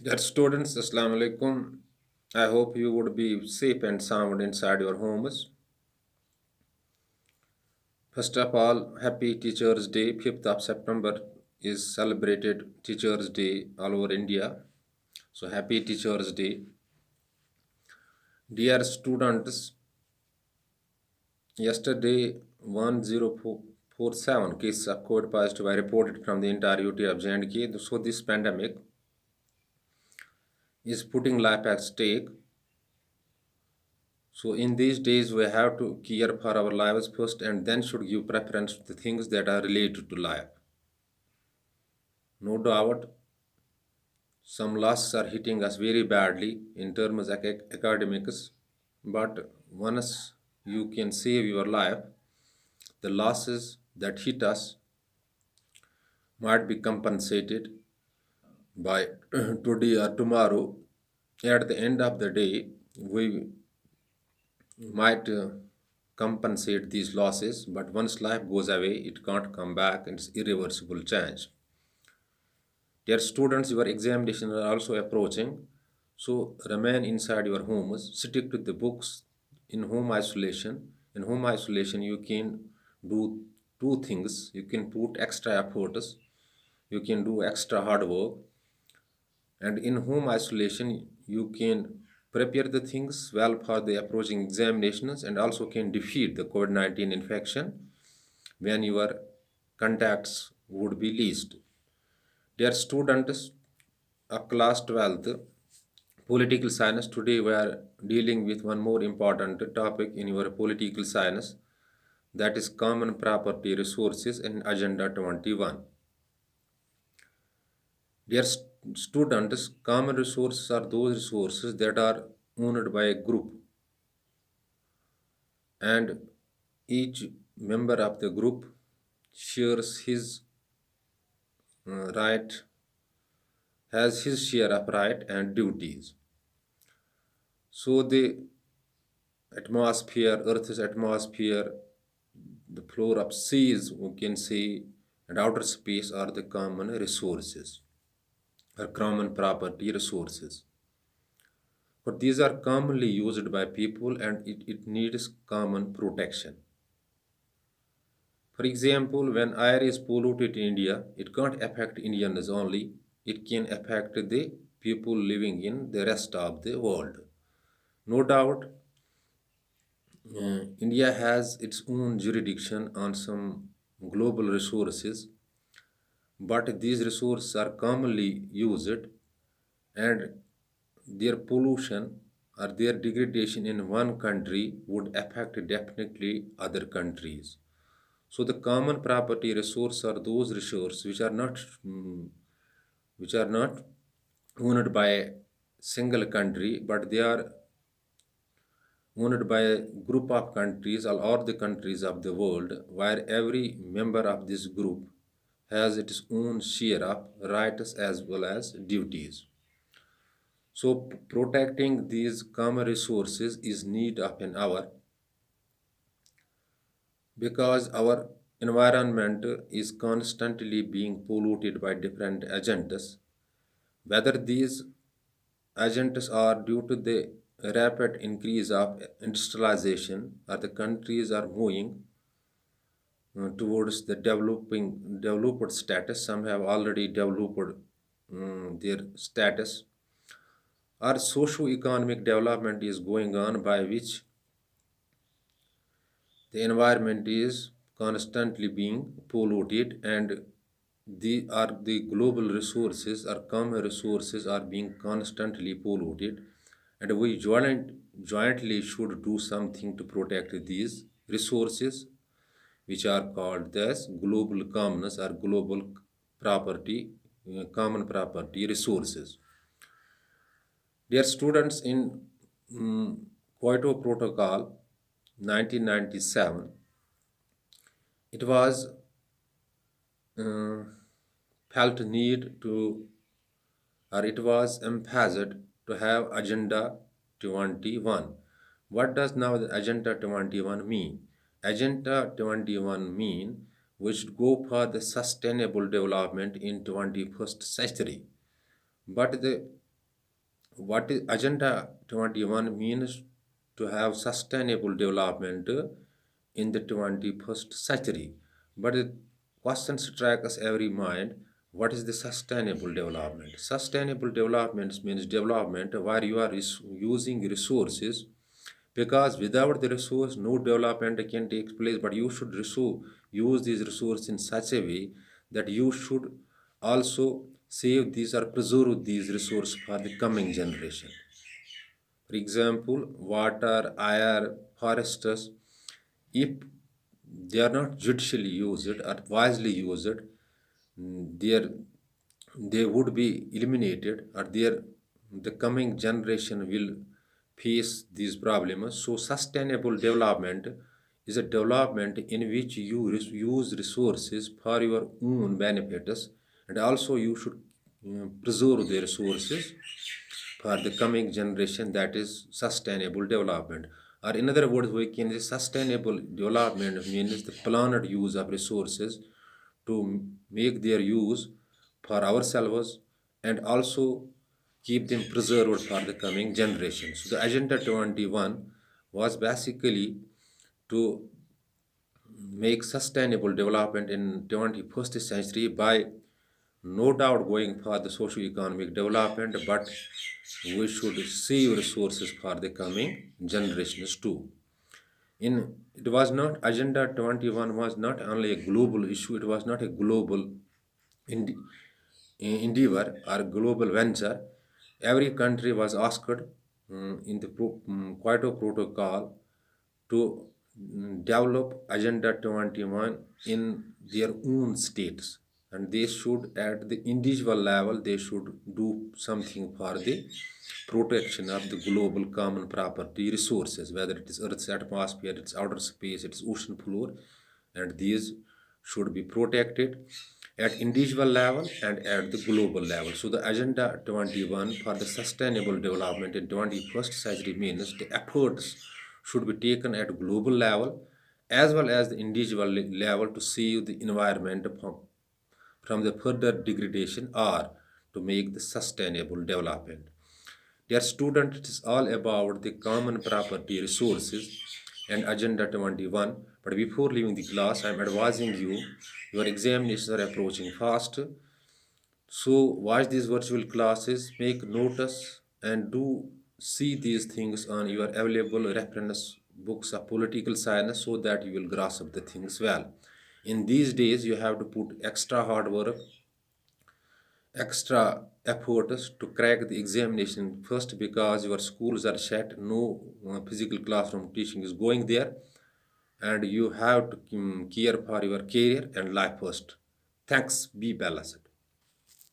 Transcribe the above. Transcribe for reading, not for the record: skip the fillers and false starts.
Dear students, Assalamu alaikum. I hope you would be safe and sound inside your homes. First of all, happy Teachers' Day. 5th of September is celebrated Teachers' Day all over India. So happy Teachers' Day. Dear students, yesterday 10447 cases of COVID positive were reported from the entire UT of J&K. So this pandemic is putting life at stake. So in these days, we have to care for our lives first and then should give preference to the things that are related to life. No doubt, some losses are hitting us very badly in terms of academics, but once you can save your life, the losses that hit us might be compensated by today or tomorrow. At the end of the day, we might compensate these losses, but once life goes away, it can't come back. It's irreversible change. Dear students, your examinations are also approaching, so remain inside your homes, stick to the books in home isolation. In home isolation, you can do two things. You can put extra efforts, you can do extra hard work, and in home isolation you can prepare the things well for the approaching examinations and also can defeat the covid-19 infection when your contacts would be least. Dear students of class 12th political science, today we are dealing with one more important topic in your political science, that is common property resources in agenda 21. Dear students, common resources are those resources that are owned by a group, and each member of the group shares his right, has his share of right and duties. So the atmosphere, Earth's atmosphere, the floor of seas, we can say, and outer space are the common resources or common property resources. But these are commonly used by people and it needs common protection. For example, when air is polluted in India, it can't affect Indians only, it can affect the people living in the rest of the world. No doubt, India has its own jurisdiction on some global resources, but these resources are commonly used and their pollution or their degradation in one country would affect definitely other countries. So the common property resource are those resources which are not owned by a single country, but they are owned by a group of countries or the countries of the world, where every member of this group has its own share of rights as well as duties. So protecting these common resources is need of an hour because our environment is constantly being polluted by different agents. Whether these agents are due to the rapid increase of industrialization or the countries are moving towards the developed status, some have already developed their status, or socio-economic development is going on by which the environment is constantly being polluted and the global resources or common resources are being constantly polluted, and we jointly should do something to protect these resources which are called as global commons or global property, common property resources. Dear students, in Kyoto Protocol 1997, it was uh, felt need to, or it was emphasized to have Agenda 21. What does now the Agenda 21 mean? Agenda 21 mean we should go for the sustainable development in 21st century. But the what is Agenda 21 means to have sustainable development in the 21st century. But the question strikes us every mind, what is the sustainable development? Sustainable development means development where you are using resources, because without the resource no development can take place, but you should use these resources in such a way that you should also save these or preserve these resources for the coming generation. For example, water, air, forests, if they are not judicially used or wisely used, their they would be eliminated, or the coming generation will face these problems. So sustainable development is a development in which you use resources for your own benefits, and also you should preserve the resources for the coming generation. That is sustainable development. Or in other words, we can say sustainable development means the planned use of resources to make their use for ourselves, and also keep them preserved for the coming generations. So the Agenda 21 was basically to make sustainable development in 21st century by no doubt going for the socio-economic development, but we should save resources for the coming generations too. In it was not Agenda 21 was not only a global issue, it was not a global ende- endeavor or global venture. Every country was asked in the Kyoto Protocol to develop Agenda 21 in their own states, and they should at the individual level they should do something for the protection of the global common property resources, whether it is Earth's atmosphere, its outer space, its ocean floor, and these should be protected at individual level and at the global level. So the Agenda 21 for the sustainable development in 21st century means the efforts should be taken at global level as well as the individual level to save the environment from the further degradation or to make the sustainable development. Dear student, it is all about the common property resources and Agenda 21. But before leaving the class, I am advising you, your examinations are approaching fast. So watch these virtual classes, make notes, and do see these things on your available reference books of political science so that you will grasp the things well. In these days, you have to put extra hard work, extra efforts to crack the examination first, because your schools are shut, no physical classroom teaching is going there, and you have to care for your career and life first. Thanks, be balanced.